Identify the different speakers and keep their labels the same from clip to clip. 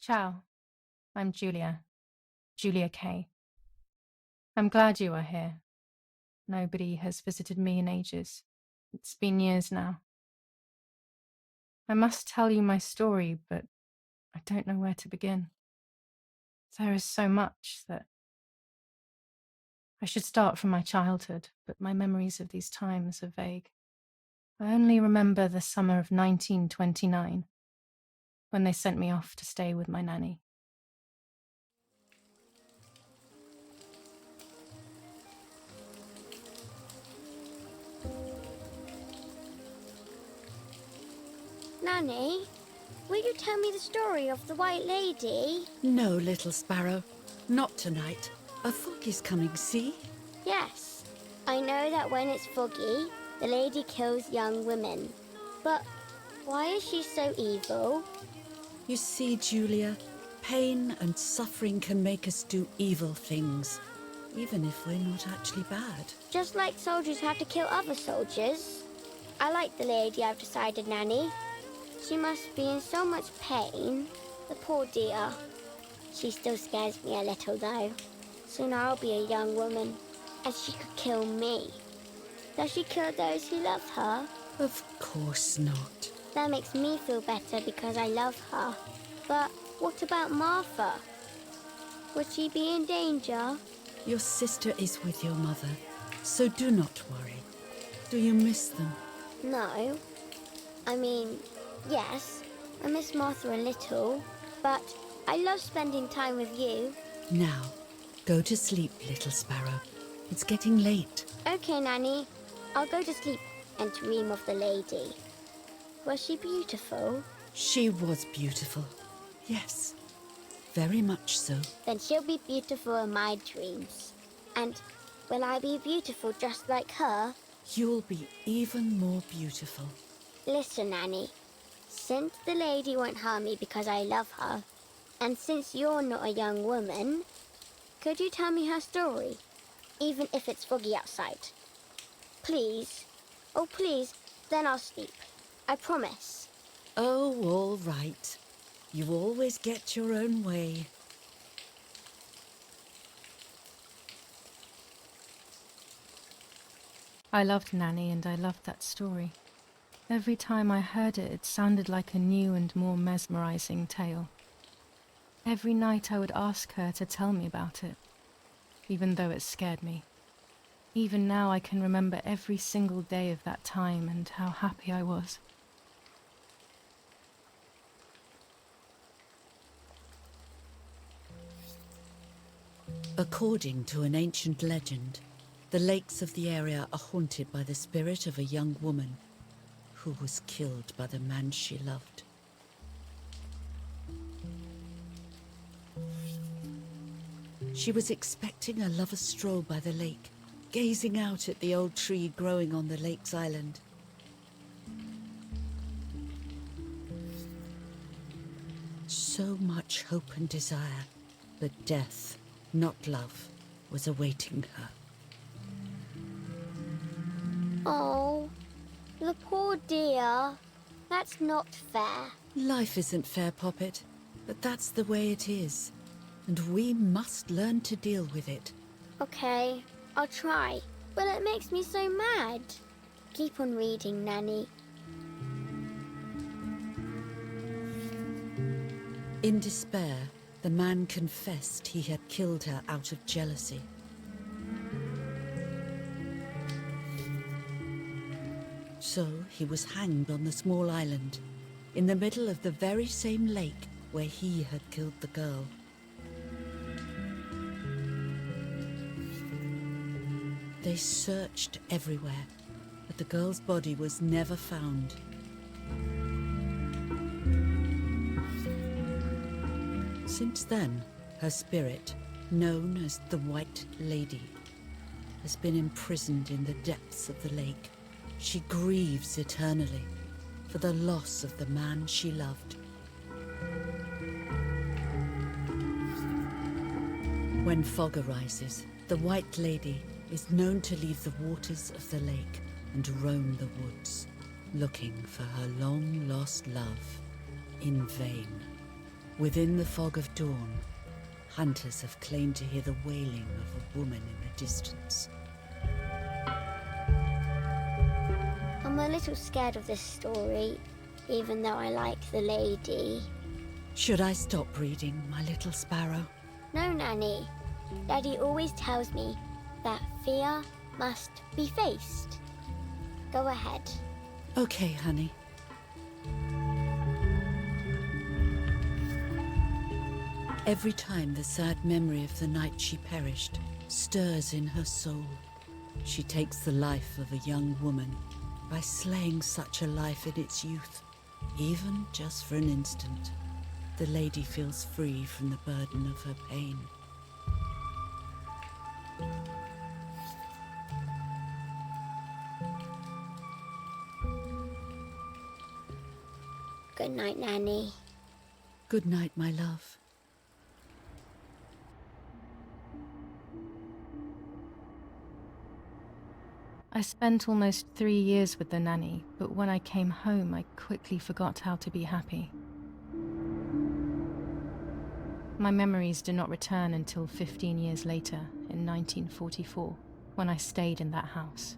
Speaker 1: Ciao, I'm Julia. Julia Kay. I'm glad you are here. Nobody has visited me in ages. It's been years now. I must tell you my story, but I don't know where to begin. There is so much that I should start from my childhood, but my memories of these times are vague. I only remember the summer of 1929, when they sent me off to stay with my nanny.
Speaker 2: Nanny, will you tell me the story of the White Lady?
Speaker 3: No, little sparrow. Not tonight. A foggy's coming, see?
Speaker 2: Yes, I know that when it's foggy, the lady kills young women. But why is she so evil?
Speaker 3: You see, Julia, pain and suffering can make us do evil things, even if we're not actually bad.
Speaker 2: Just like soldiers have to kill other soldiers. I like the lady, I've decided, Nanny. She must be in so much pain. The poor dear. She still scares me a little, though. Soon I'll be a young woman, and she could kill me. Does she kill those who love her?
Speaker 3: Of course not.
Speaker 2: That makes me feel better because I love her. But what about Martha? Would she be in danger?
Speaker 3: Your sister is with your mother, so do not worry. Do you miss them?
Speaker 2: No. I mean, yes, I miss Martha a little, but I love spending time with you.
Speaker 3: Now, go to sleep, little sparrow. It's getting late.
Speaker 2: Okay, Nanny. I'll go to sleep and dream of the lady. Was she beautiful?
Speaker 3: She was beautiful. Yes, very much so.
Speaker 2: Then she'll be beautiful in my dreams. And will I be beautiful just like her?
Speaker 3: You'll be even more beautiful.
Speaker 2: Listen, Nanny. Since the lady won't harm me because I love her, and since you're not a young woman, could you tell me her story, even if it's foggy outside? Please. Oh, please. Then I'll sleep. I promise.
Speaker 3: Oh, all right. You always get your own way.
Speaker 1: I loved Nanny and I loved that story. Every time I heard it, it sounded like a new and more mesmerizing tale. Every night I would ask her to tell me about it, even though it scared me. Even now I can remember every single day of that time and how happy I was.
Speaker 3: According to an ancient legend, the lakes of the area are haunted by the spirit of a young woman who was killed by the man she loved. She was expecting a lover's stroll by the lake, gazing out at the old tree growing on the lake's island. So much hope and desire, but death, not love, was awaiting her.
Speaker 2: Oh, the poor dear. That's not fair.
Speaker 3: Life isn't fair, Poppet, but that's the way it is. And we must learn to deal with it.
Speaker 2: Okay, I'll try. But it makes me so mad. Keep on reading, Nanny.
Speaker 3: In despair, the man confessed he had killed her out of jealousy. So he was hanged on the small island, in the middle of the very same lake where he had killed the girl. They searched everywhere, but the girl's body was never found. Since then, her spirit, known as the White Lady, has been imprisoned in the depths of the lake. She grieves eternally for the loss of the man she loved. When fog arises, the White Lady is known to leave the waters of the lake and roam the woods, looking for her long-lost love in vain. Within the fog of dawn, hunters have claimed to hear the wailing of a woman in the distance.
Speaker 2: I'm a little scared of this story, even though I like the lady.
Speaker 3: Should I stop reading, my little sparrow?
Speaker 2: No, Nanny. Daddy always tells me that fear must be faced. Go ahead.
Speaker 3: Okay, honey. Every time the sad memory of the night she perished stirs in her soul, she takes the life of a young woman by slaying such a life in its youth. Even just for an instant, the lady feels free from the burden of her pain.
Speaker 2: Good night, Nanny.
Speaker 3: Good night, my love.
Speaker 1: I spent almost 3 years with the nanny, but when I came home, I quickly forgot how to be happy. My memories do not return until 15 years later, in 1944, when I stayed in that house.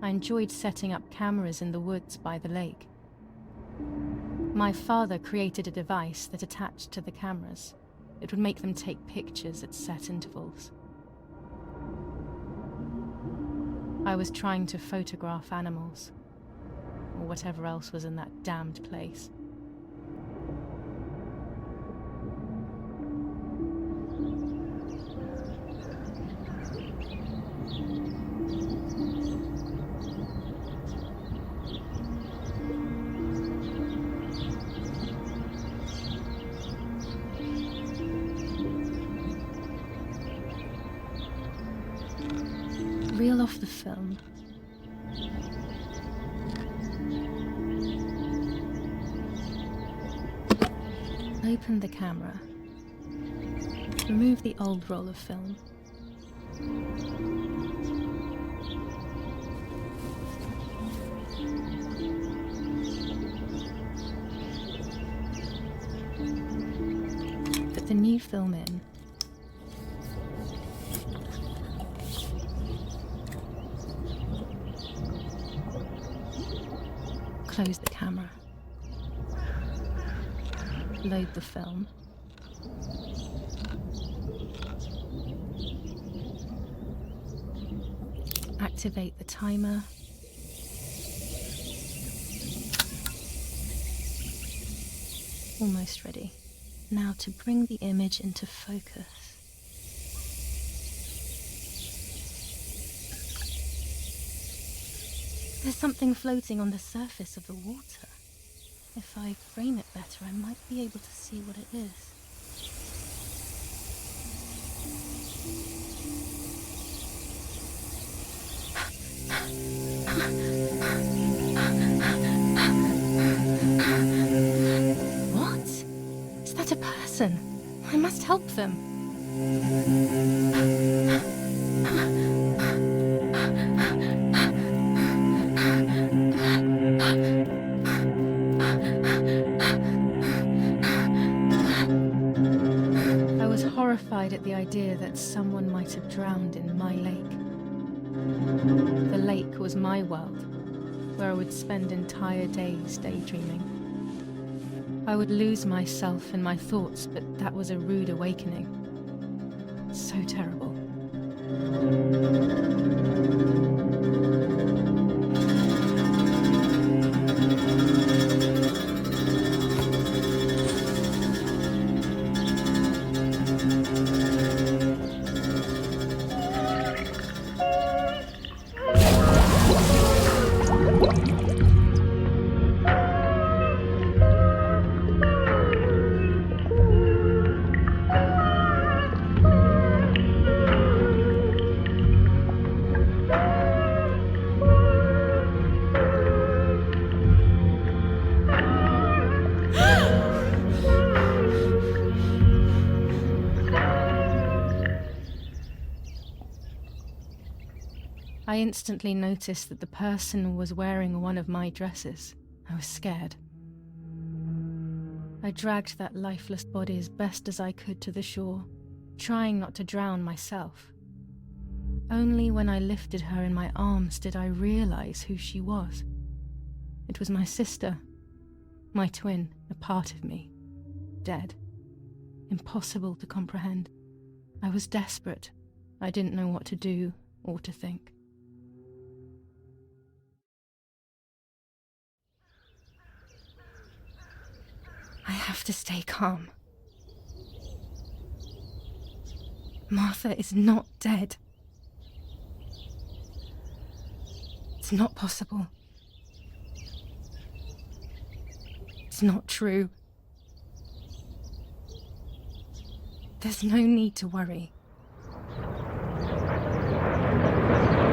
Speaker 1: I enjoyed setting up cameras in the woods by the lake. My father created a device that attached to the cameras. It would make them take pictures at set intervals. I was trying to photograph animals, or whatever else was in that damned place. Reel off the film. Open the camera. Remove the old roll of film. Put the new film in. Close the camera. Load the film. Activate the timer. Almost ready. Now to bring the image into focus. There's something floating on the surface of the water. If I frame it better, I might be able to see what it is. What? Is that a person? I must help them. I was horrified at the idea that someone might have drowned in my lake. The lake was my world, where I would spend entire days daydreaming. I would lose myself in my thoughts, but that was a rude awakening. So terrible. I instantly noticed that the person was wearing one of my dresses. I was scared. I dragged that lifeless body as best as I could to the shore, trying not to drown myself. Only when I lifted her in my arms did I realize who she was. It was my sister, my twin, a part of me, dead. Impossible to comprehend. I was desperate. I didn't know what to do or to think. I have to stay calm. Martha is not dead. It's not possible. It's not true. There's no need to worry.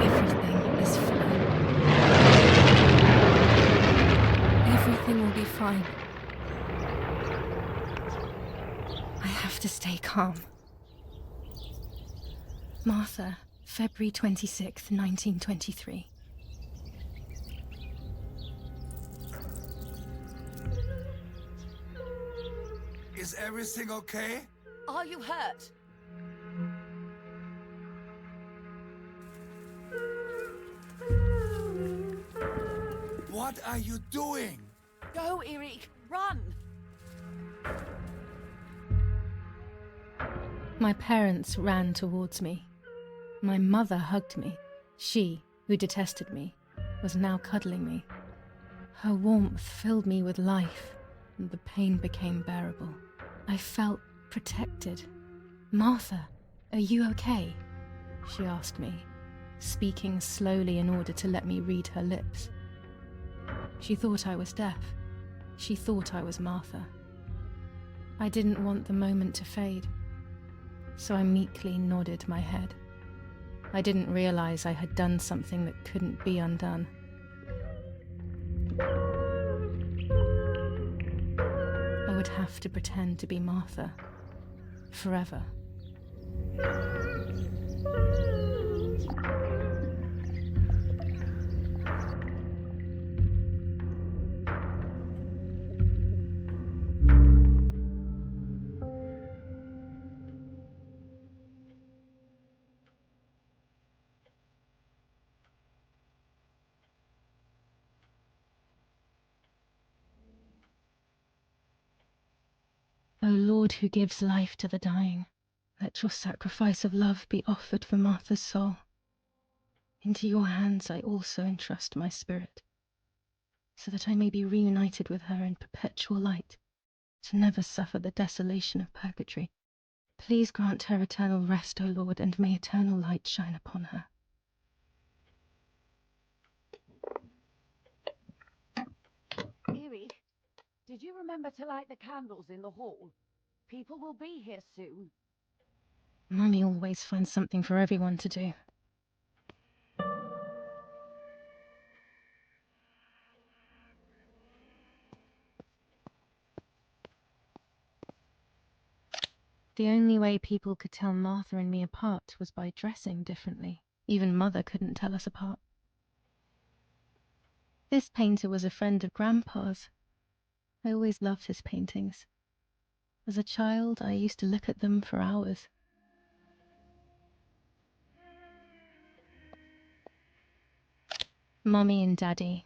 Speaker 1: Everything is fine. Everything will be fine. I have to stay calm. Martha, February 26th, 1923.
Speaker 4: Is everything okay?
Speaker 5: Are you hurt?
Speaker 4: What are you doing?
Speaker 5: Go, Eric, run!
Speaker 1: My parents ran towards me. My mother hugged me. She, who detested me, was now cuddling me. Her warmth filled me with life, and the pain became bearable. I felt protected. Martha, are you okay? She asked me, speaking slowly in order to let me read her lips. She thought I was deaf. She thought I was Martha. I didn't want the moment to fade, so I meekly nodded my head. I didn't realize I had done something that couldn't be undone. I would have to pretend to be Martha forever. O Lord, who gives life to the dying, let your sacrifice of love be offered for Martha's soul. Into your hands I also entrust my spirit, so that I may be reunited with her in perpetual light, to never suffer the desolation of purgatory. Please grant her eternal rest, O Lord, and may eternal light shine upon her.
Speaker 5: Eric, did you remember to light the candles in the hall? People will be here soon.
Speaker 1: Mummy always finds something for everyone to do. The only way people could tell Martha and me apart was by dressing differently. Even Mother couldn't tell us apart. This painter was a friend of Grandpa's. I always loved his paintings. As a child, I used to look at them for hours. Mummy and Daddy.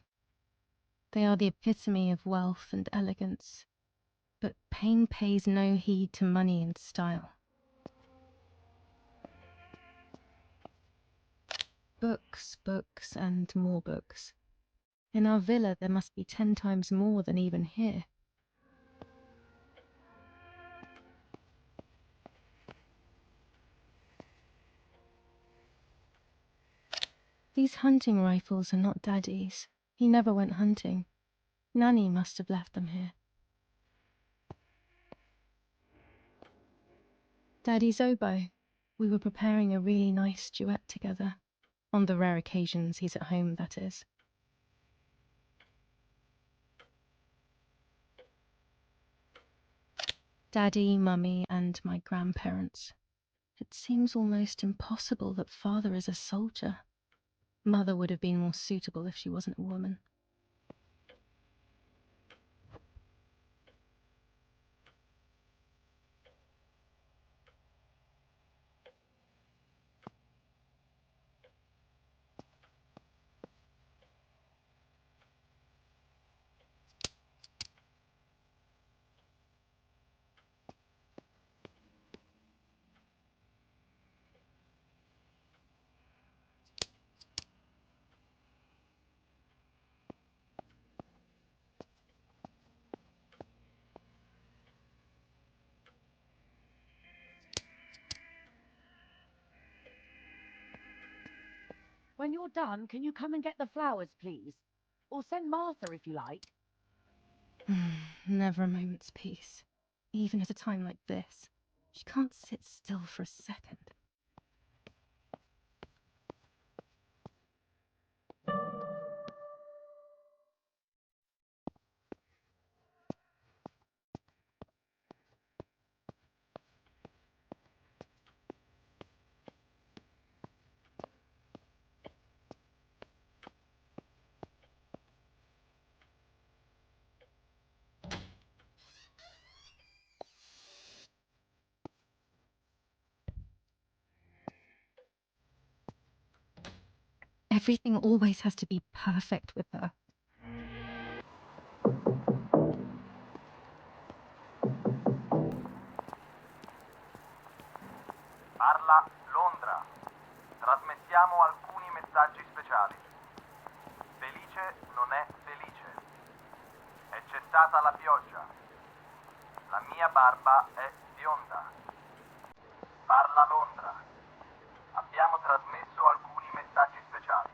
Speaker 1: They are the epitome of wealth and elegance. But pain pays no heed to money and style. Books, books, and more books. In our villa there must be 10 times more than even here. These hunting rifles are not Daddy's. He never went hunting. Nanny must have left them here. Daddy's oboe. We were preparing a really nice duet together. On the rare occasions he's at home, that is. Daddy, Mummy, and my grandparents. It seems almost impossible that Father is a soldier. Mother would have been more suitable if she wasn't a woman.
Speaker 5: When you're done, can you come and get the flowers, please? Or send Martha if you like.
Speaker 1: Never a moment's peace. Even at a time like this. She can't sit still for a second. Everything always has to be perfect with her.
Speaker 6: Parla Londra. Trasmettiamo alcuni messaggi speciali. Felice non è felice. È cessata la pioggia. La mia barba è bionda. Parla Londra. Abbiamo trasmesso alcuni messaggi speciali.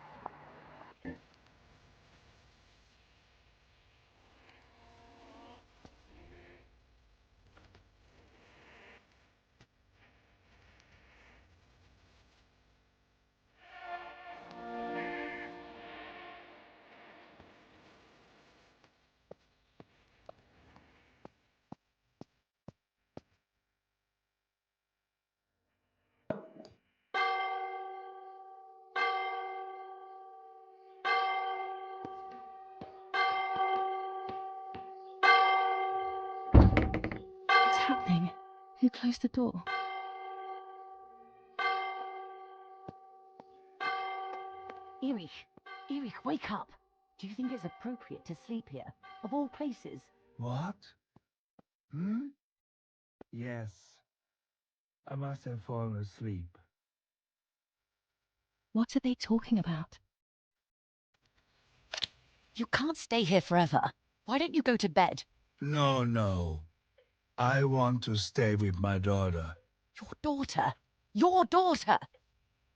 Speaker 1: What's happening? Who closed the door?
Speaker 5: Erich, wake up. Do you think it's appropriate to sleep here? Of all places?
Speaker 4: What? Hmm? Yes. I must have fallen asleep.
Speaker 1: What are they talking about?
Speaker 7: You can't stay here forever. Why don't you go to bed?
Speaker 4: No, no. I want to stay with my daughter.
Speaker 7: Your daughter? Your daughter?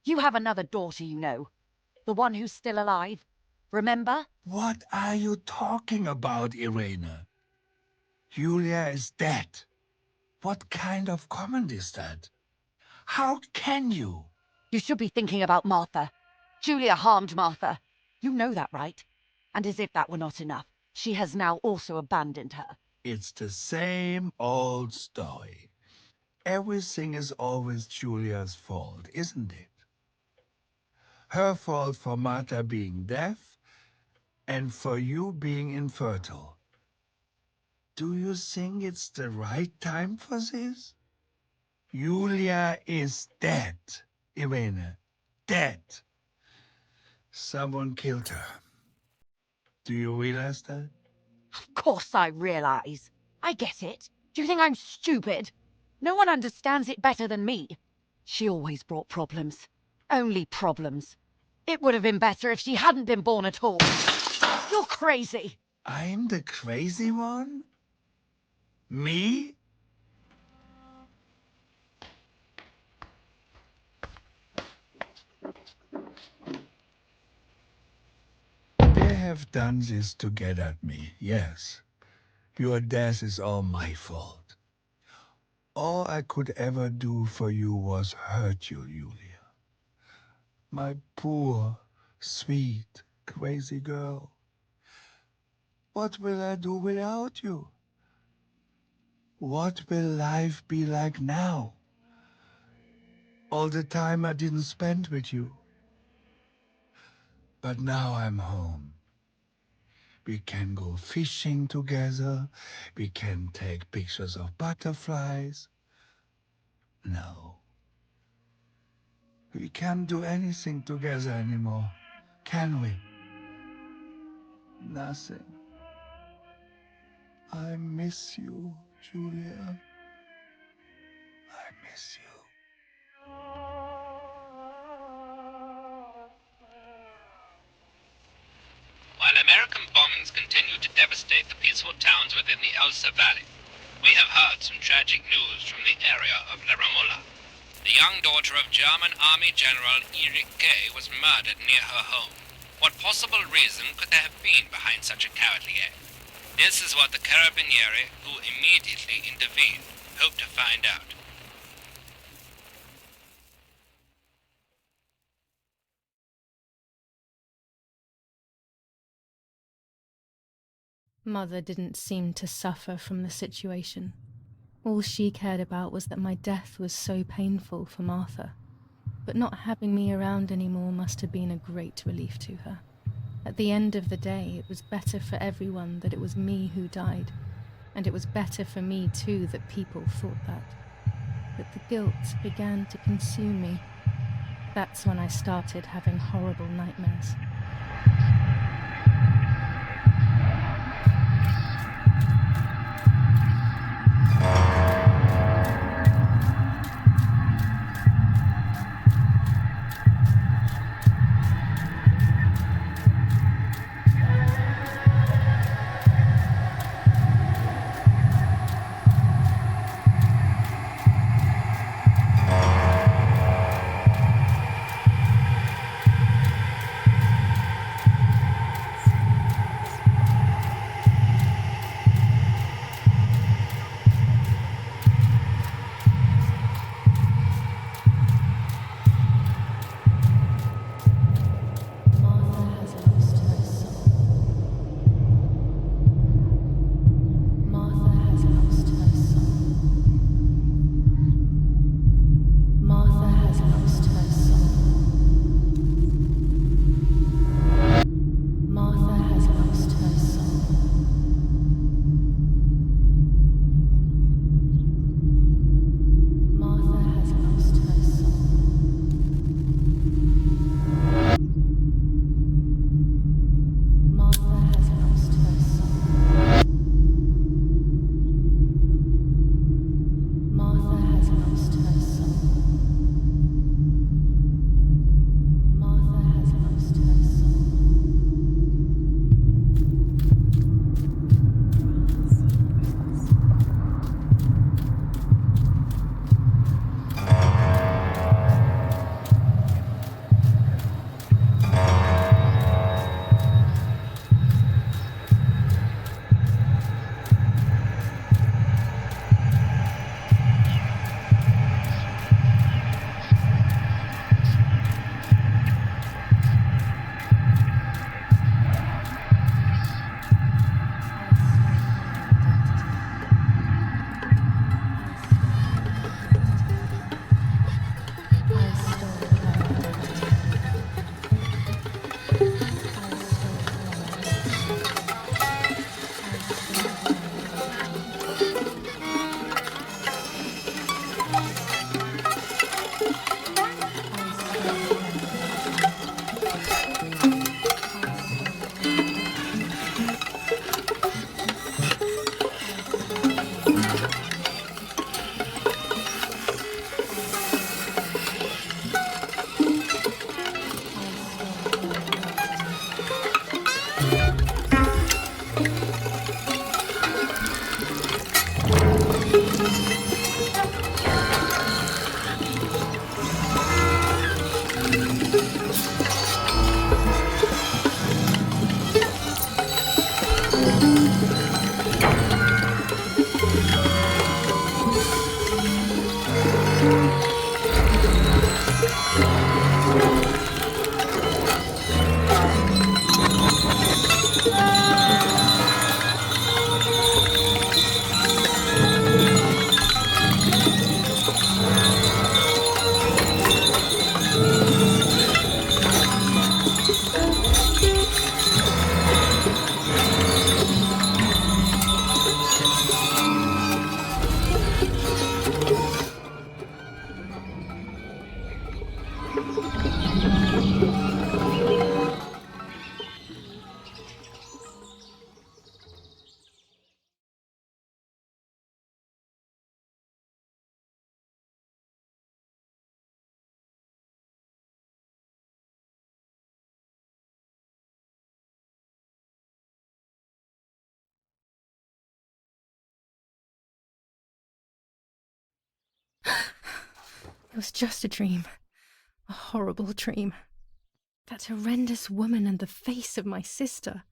Speaker 7: You have another daughter, you know. The one who's still alive. Remember?
Speaker 4: What are you talking about, Irene? Julia is dead. What kind of comment is that? How can you?
Speaker 7: You should be thinking about Martha. Julia harmed Martha. You know that, right? And as if that were not enough, she has now also abandoned her.
Speaker 4: It's the same old story. Everything is always Julia's fault, isn't it? Her fault for Martha being deaf and for you being infertile. Do you think it's the right time for this? Julia is dead, Irene. Dead. Someone killed her. Do you realize that?
Speaker 7: Of course I realize. I get it. Do you think I'm stupid? No one understands it better than me. She always brought problems. Only problems. It would have been better if she hadn't been born at all. You're crazy.
Speaker 4: I'm the crazy one? Me? They have done this to get at me, yes. Your death is all my fault. All I could ever do for you was hurt you, Julia. My poor, sweet, crazy girl. What will I do without you? What will life be like now? All the time I didn't spend with you. But now I'm home. We can go fishing together. We can take pictures of butterflies. No. We can't do anything together anymore, can we? Nothing. I miss you, Julia. I miss you.
Speaker 8: While American bombings continue to devastate the peaceful towns within the Elsa Valley, we have heard some tragic news from the area of Laramola. The young daughter of German Army General Erich Kay was murdered near her home. What possible reason could there have been behind such a cowardly act? This is what the Carabinieri, who immediately intervened, hope to find out.
Speaker 1: Mother didn't seem to suffer from the situation. All she cared about was that my death was so painful for Martha. But not having me around anymore must have been a great relief to her. At the end of the day, it was better for everyone that it was me who died. And it was better for me too that people thought that. But the guilt began to consume me. That's when I started having horrible nightmares. It was just a dream. A horrible dream. That horrendous woman and the face of my sister.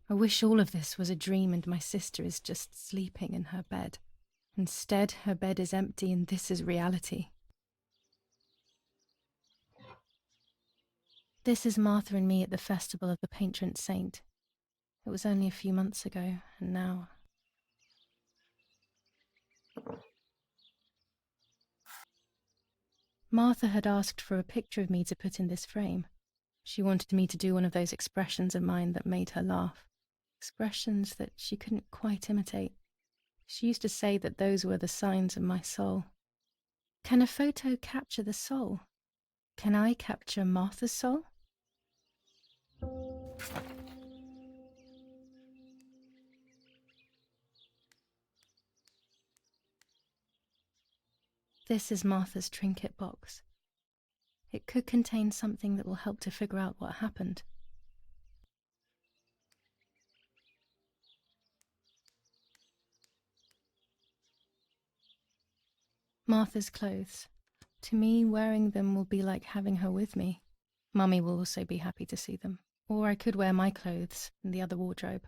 Speaker 1: I wish all of this was a dream and my sister is just sleeping in her bed. Instead, her bed is empty and this is reality. This is Martha and me at the festival of the patron saint. It was only a few months ago, and now... Martha had asked for a picture of me to put in this frame. She wanted me to do one of those expressions of mine that made her laugh. Expressions that she couldn't quite imitate. She used to say that those were the signs of my soul. Can a photo capture the soul? Can I capture Martha's soul? This is Martha's trinket box. It could contain something that will help to figure out what happened. Martha's clothes. To me, wearing them will be like having her with me. Mummy will also be happy to see them. Or I could wear my clothes in the other wardrobe.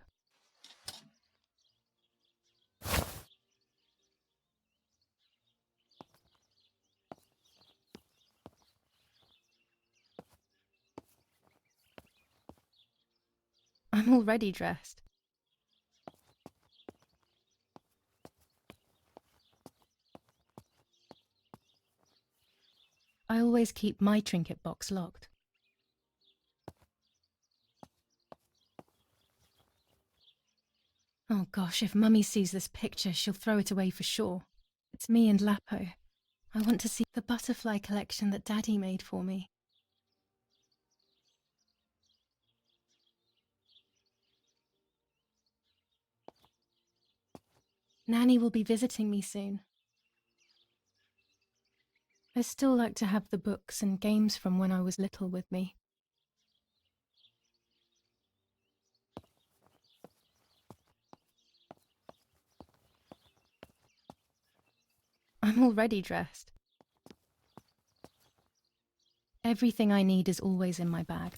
Speaker 1: I'm already dressed. I always keep my trinket box locked. Oh gosh, if Mummy sees this picture, she'll throw it away for sure. It's me and Lapo. I want to see the butterfly collection that Daddy made for me. Nanny will be visiting me soon. I still like to have the books and games from when I was little with me. I'm already dressed. Everything I need is always in my bag.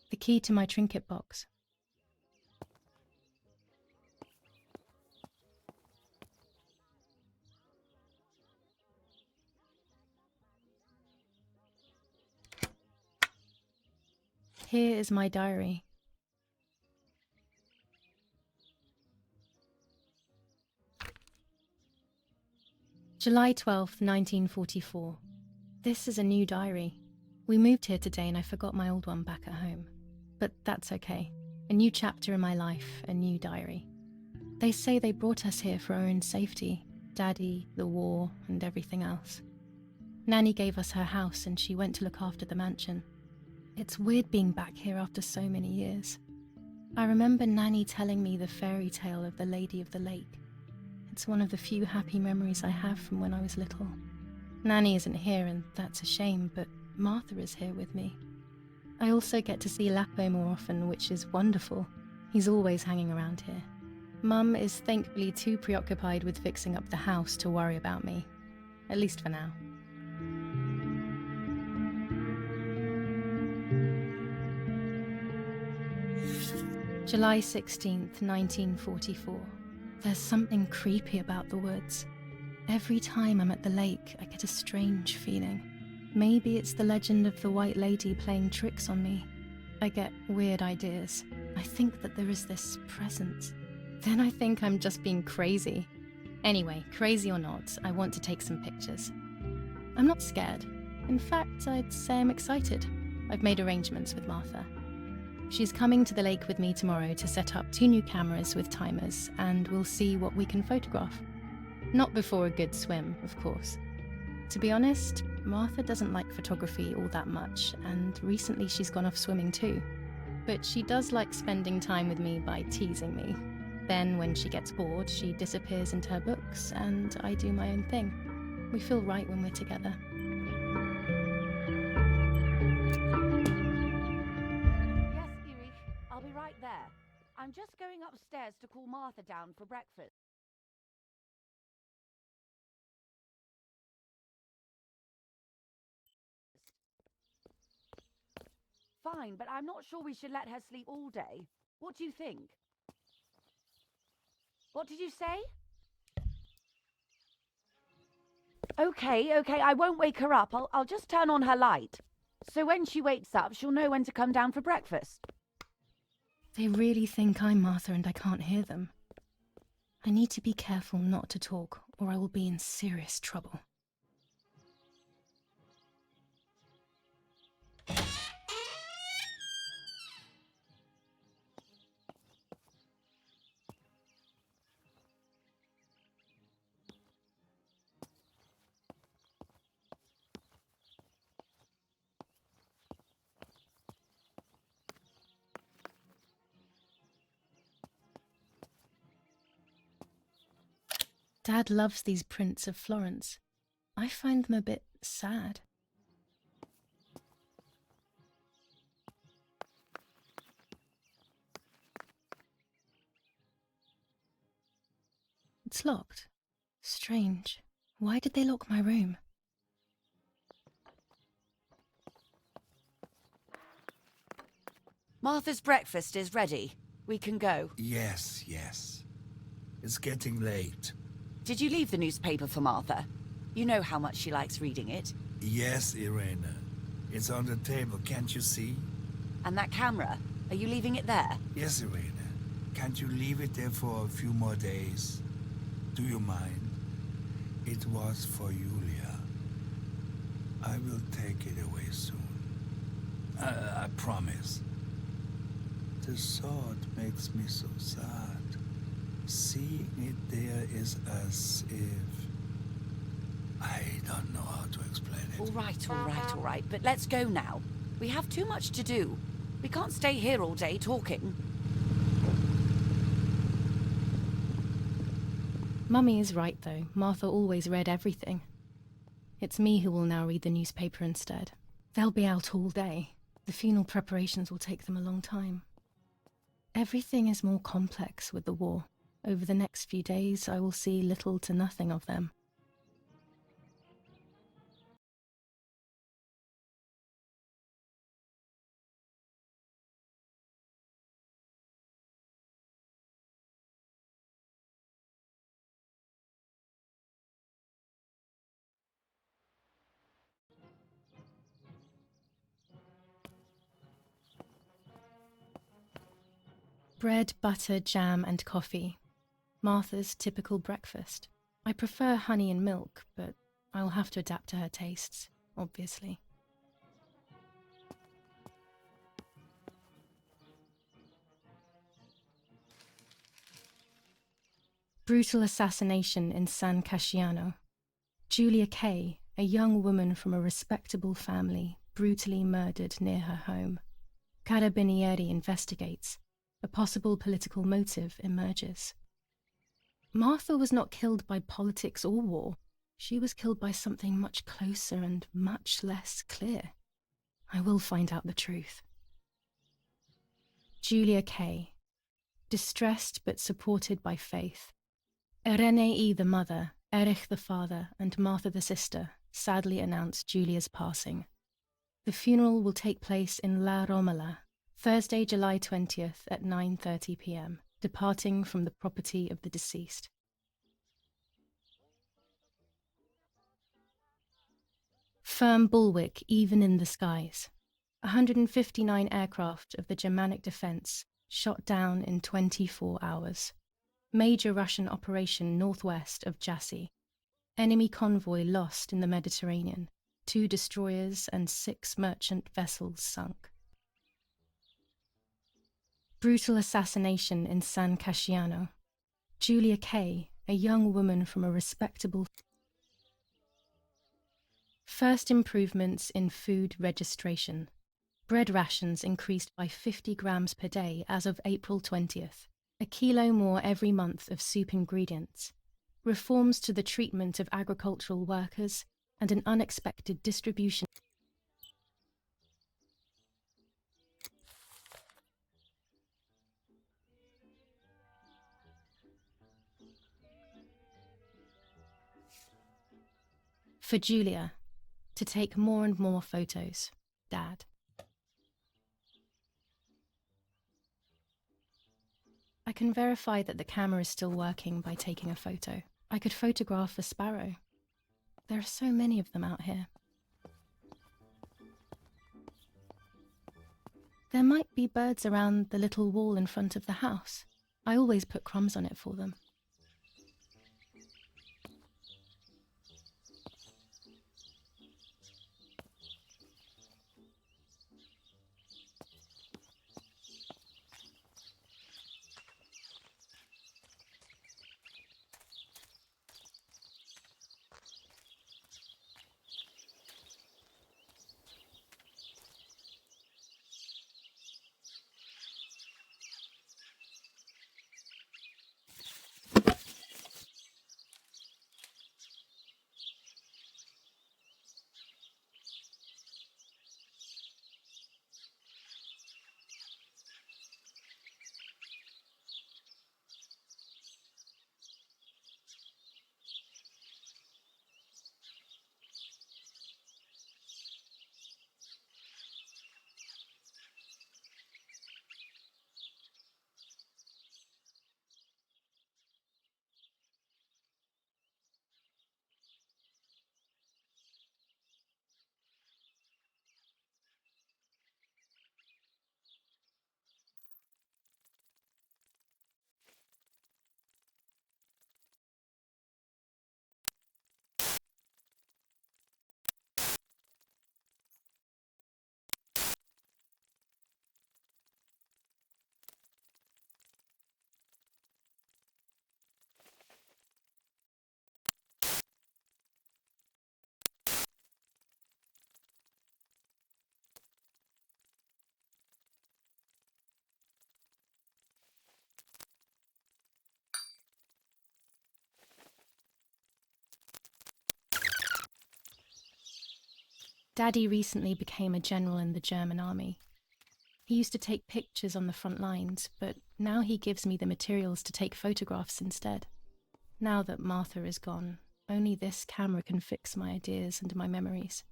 Speaker 1: The key to my trinket box. Here is my diary. July 12th, 1944. This is a new diary. We moved here today and I forgot my old one back at home. But that's okay. A new chapter in my life, a new diary. They say they brought us here for our own safety. Daddy, the war, and everything else. Nanny gave us her house and she went to look after the mansion. It's weird being back here after so many years. I remember Nanny telling me the fairy tale of the Lady of the Lake. It's one of the few happy memories I have from when I was little. Nanny isn't here and that's a shame, but Martha is here with me. I also get to see Lapo more often, which is wonderful. He's always hanging around here. Mum is thankfully too preoccupied with fixing up the house to worry about me. At least for now. July 16th, 1944. There's something creepy about the woods. Every time I'm at the lake, I get a strange feeling. Maybe it's the legend of the White Lady playing tricks on me. I get weird ideas. I think that there is this presence. Then I think I'm just being crazy. Anyway, crazy or not, I want to take some pictures. I'm not scared. In fact, I'd say I'm excited. I've made arrangements with Martha. She's coming to the lake with me tomorrow to set up 2 new cameras with timers, and we'll see what we can photograph. Not before a good swim, of course. To be honest, Martha doesn't like photography all that much, and recently she's gone off swimming too. But she does like spending time with me by teasing me. Then, when she gets bored, she disappears into her books, and I do my own thing. We feel right when we're together.
Speaker 5: Yes, Erich, I'll be right there. I'm just going upstairs to call Martha down for breakfast. Fine, but I'm not sure we should let her sleep all day. What do you think? What did you say? Okay, I won't wake her up. I'll just turn on her light. So when she wakes up, she'll know when to come down for breakfast.
Speaker 1: They really think I'm Martha and I can't hear them. I need to be careful not to talk, or I will be in serious trouble. Dad loves these prints of Florence. I find them a bit sad. It's locked. Strange. Why did they lock my room?
Speaker 7: Martha's breakfast is ready. We can go.
Speaker 4: Yes. It's getting late.
Speaker 7: Did you leave the newspaper for Martha? You know how much she likes reading it.
Speaker 4: Yes, Irene. It's on the table, can't you see?
Speaker 7: And that camera, are you leaving it there?
Speaker 4: Yes, Irene. Can't you leave it there for a few more days? Do you mind? It was for Julia. I will take it away soon. I promise. The thought makes me so sad. Seeing it there is as if... I don't know how to explain it.
Speaker 7: All right. But let's go now. We have too much to do. We can't stay here all day talking.
Speaker 1: Mummy is right, though. Martha always read everything. It's me who will now read the newspaper instead. They'll be out all day. The funeral preparations will take them a long time. Everything is more complex with the war. Over the next few days, I will see little to nothing of them. Bread, butter, jam, and coffee. Martha's typical breakfast. I prefer honey and milk, but I will have to adapt to her tastes, obviously. Brutal assassination in San Casciano. Julia Kay, a young woman from a respectable family, brutally murdered near her home. Carabinieri investigates. A possible political motive emerges. Martha was not killed by politics or war. She was killed by something much closer and much less clear. I will find out the truth. Julia Kay. Distressed but supported by faith. Irenei the mother, Erich the father, and Martha the sister sadly announced Julia's passing. The funeral will take place in La Romola, Thursday, July 20th at 9:30 p.m., departing from the property of the deceased. Firm bulwark even in the skies. 159 aircraft of the Germanic defense shot down in 24 hours. Major Russian operation northwest of Jassy. Enemy convoy lost in the Mediterranean. 2 destroyers and 6 merchant vessels sunk. Brutal assassination in San Casciano. Julia Kay, a young woman from a respectable... First improvements in food registration. Bread rations increased by 50 grams per day as of April 20th. a kilo more every month of soup ingredients, reforms to the treatment of agricultural workers, and an unexpected distribution. For Julia, to take more and more photos, Dad. I can verify that the camera is still working by taking a photo. I could photograph a sparrow. There are so many of them out here. There might be birds around the little wall in front of the house. I always put crumbs on it for them. Daddy recently became a general in the German army. He used to take pictures on the front lines, but now he gives me the materials to take photographs instead. Now that Martha is gone, only this camera can fix my ideas and my memories.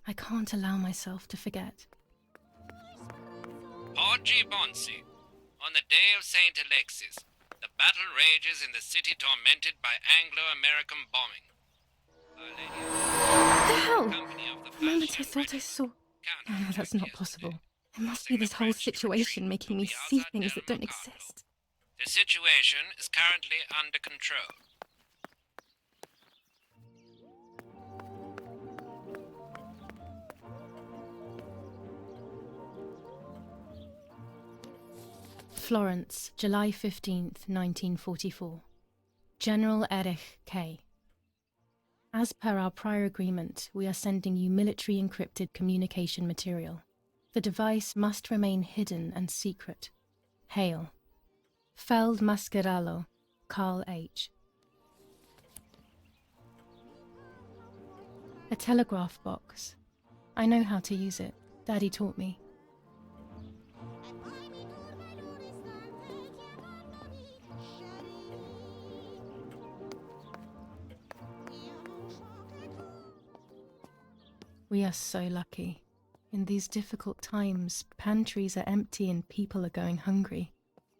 Speaker 1: I can't allow myself to forget.
Speaker 8: Porgy Bonsi. On the day of St. Alexis, the battle rages in the city tormented by Anglo-American bombing.
Speaker 1: What the hell? The moment I thought I saw... No, that's not possible. It must be this whole situation making me see things that don't exist.
Speaker 8: The situation is currently under control.
Speaker 1: Florence, July 15th, 1944. General Erich K. As per our prior agreement, we are sending you military encrypted communication material. The device must remain hidden and secret. Hail. Feldmaskerallo, Carl H. A telegraph box. I know how to use it. Daddy taught me. We are so lucky. In these difficult times, pantries are empty and people are going hungry.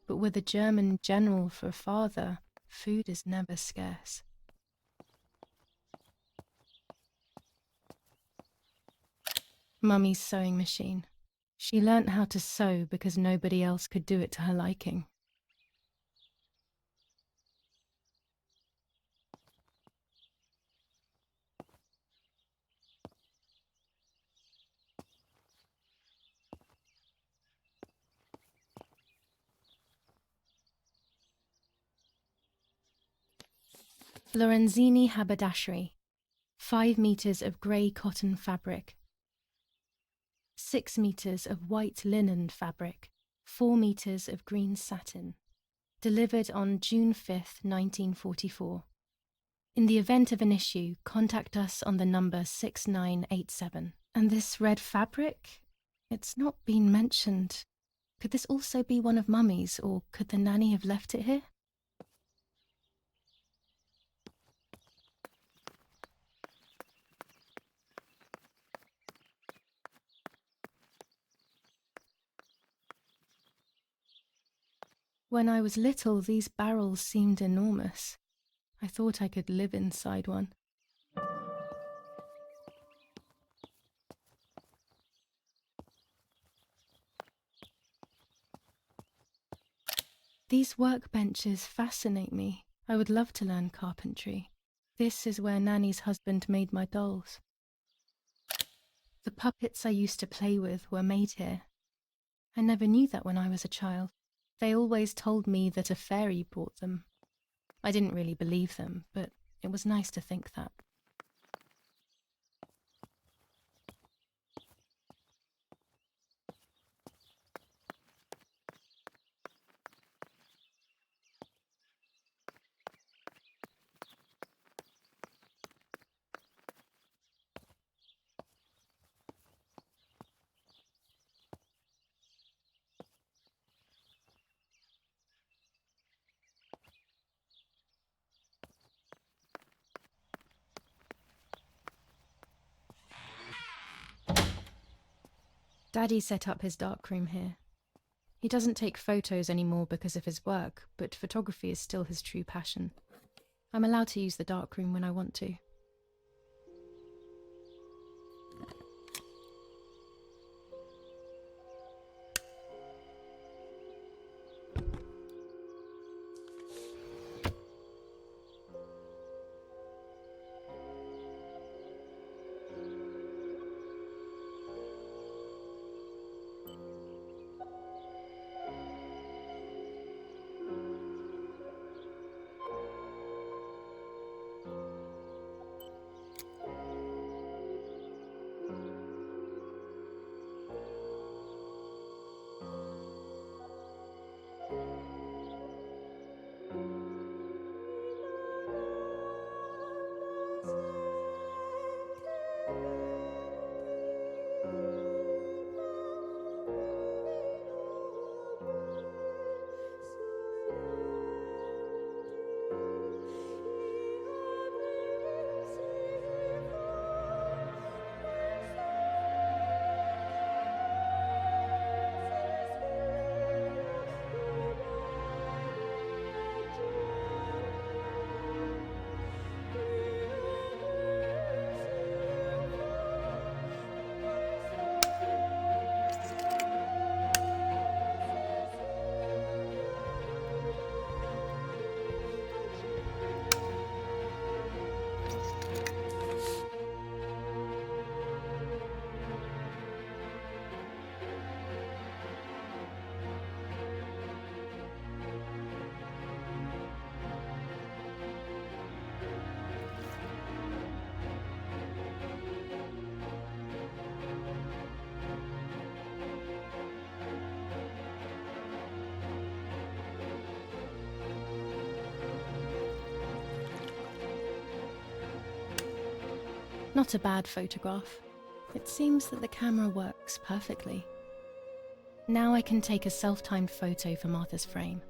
Speaker 1: But with a German general for a father, food is never scarce. Mummy's sewing machine. She learnt how to sew because nobody else could do it to her liking. Lorenzini haberdashery. 5 meters of grey cotton fabric. 6 meters of white linen fabric. 4 meters of green satin. Delivered on June 5th, 1944. In the event of an issue, contact us on the number 6987. And this red fabric? It's not been mentioned. Could this also be one of Mummy's, or could the nanny have left it here? When I was little, these barrels seemed enormous. I thought I could live inside one. These workbenches fascinate me. I would love to learn carpentry. This is where Nanny's husband made my dolls. The puppets I used to play with were made here. I never knew that when I was a child. They always told me that a fairy brought them. I didn't really believe them, but it was nice to think that. Daddy set up his darkroom here. He doesn't take photos anymore because of his work, but photography is still his true passion. I'm allowed to use the darkroom when I want to. Not a bad photograph. It seems that the camera works perfectly. Now I can take a self-timed photo for Martha's frame.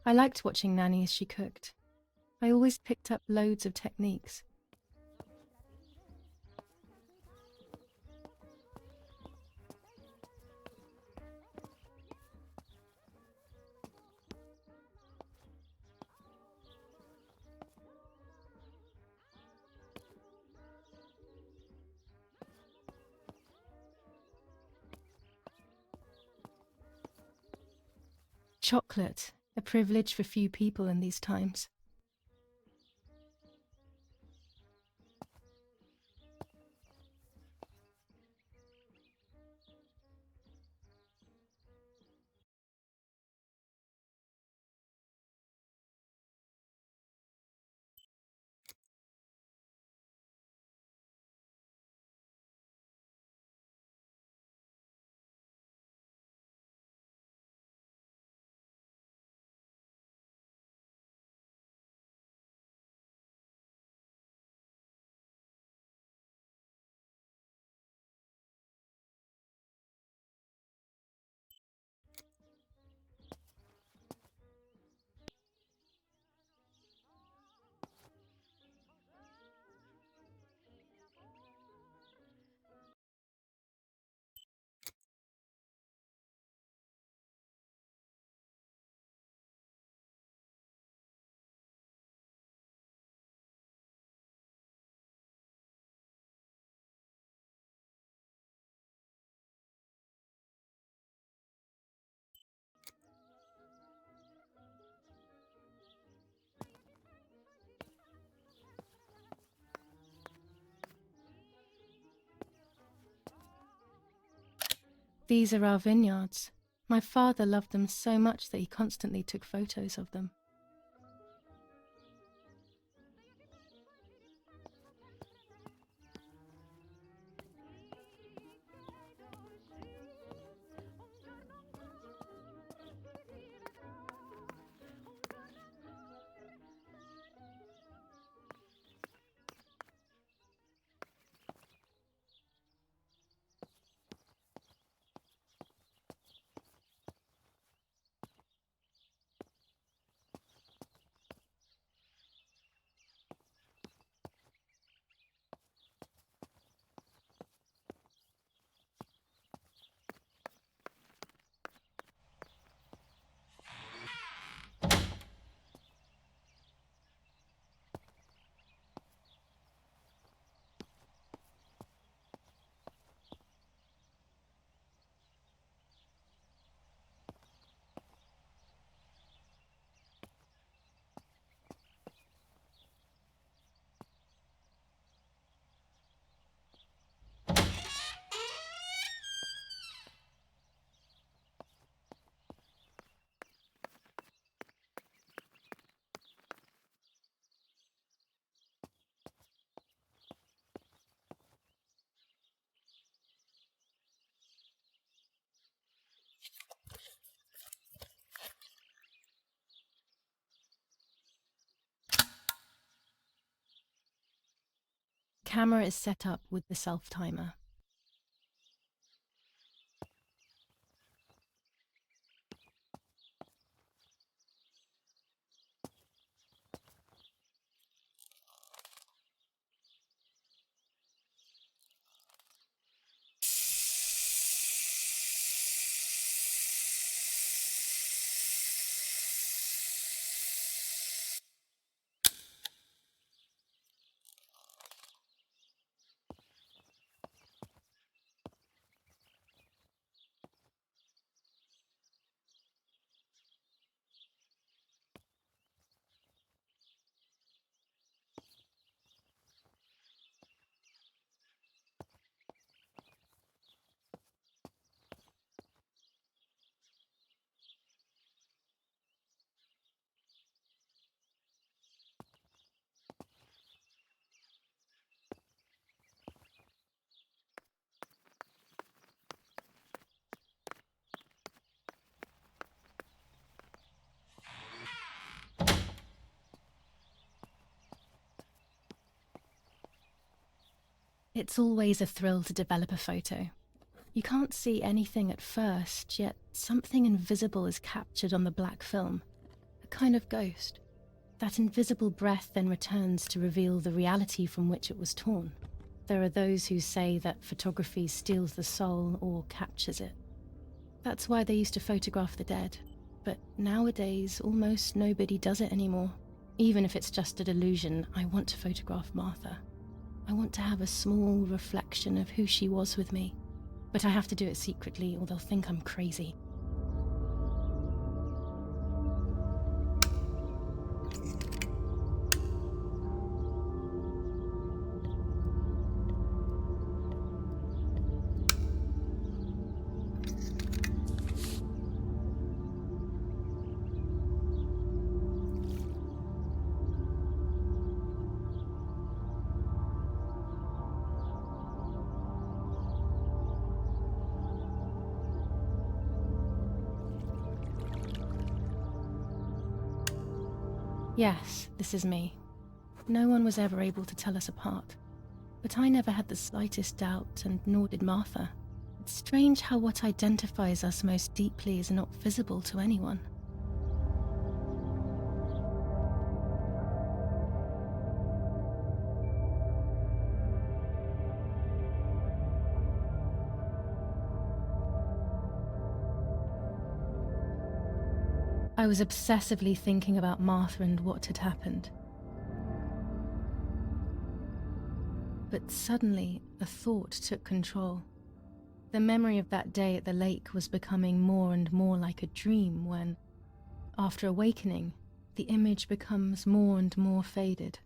Speaker 1: I liked watching Nanny as she cooked. I always picked up loads of techniques. Chocolate, a privilege for few people in these times. These are our vineyards. My father loved them so much that he constantly took photos of them. Camera is set up with the self-timer. It's always a thrill to develop a photo. You can't see anything at first, yet something invisible is captured on the black film, a kind of ghost. That invisible breath then returns to reveal the reality from which it was torn. There are those who say that photography steals the soul or captures it. That's why they used to photograph the dead, but nowadays almost nobody does it anymore. Even if it's just a delusion, I want to photograph Martha. I want to have a small reflection of who she was with me, but I have to do it secretly or they'll think I'm crazy. Yes, this is me. No one was ever able to tell us apart. But I never had the slightest doubt, and nor did Martha. It's strange how what identifies us most deeply is not visible to anyone. I was obsessively thinking about Martha and what had happened. But suddenly, a thought took control. The memory of that day at the lake was becoming more and more like a dream when, after awakening, the image becomes more and more faded.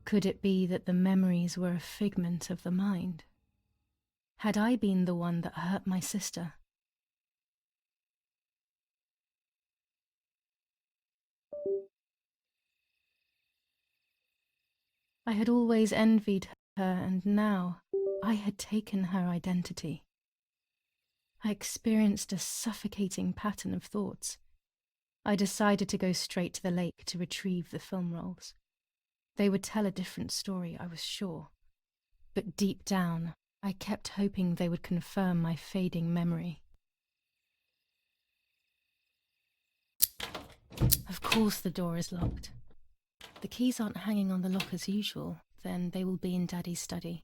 Speaker 1: Could it be that the memories were a figment of the mind? Had I been the one that hurt my sister? I had always envied her, and now I had taken her identity. I experienced a suffocating pattern of thoughts. I decided to go straight to the lake to retrieve the film rolls. They would tell a different story, I was sure. But deep down, I kept hoping they would confirm my fading memory. Of course the door is locked. The keys aren't hanging on the lock as usual, then they will be in Daddy's study.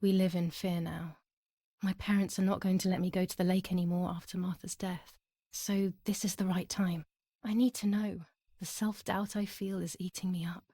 Speaker 1: We live in fear now. My parents are not going to let me go to the lake anymore after Martha's death. So this is the right time. I need to know. The self-doubt I feel is eating me up.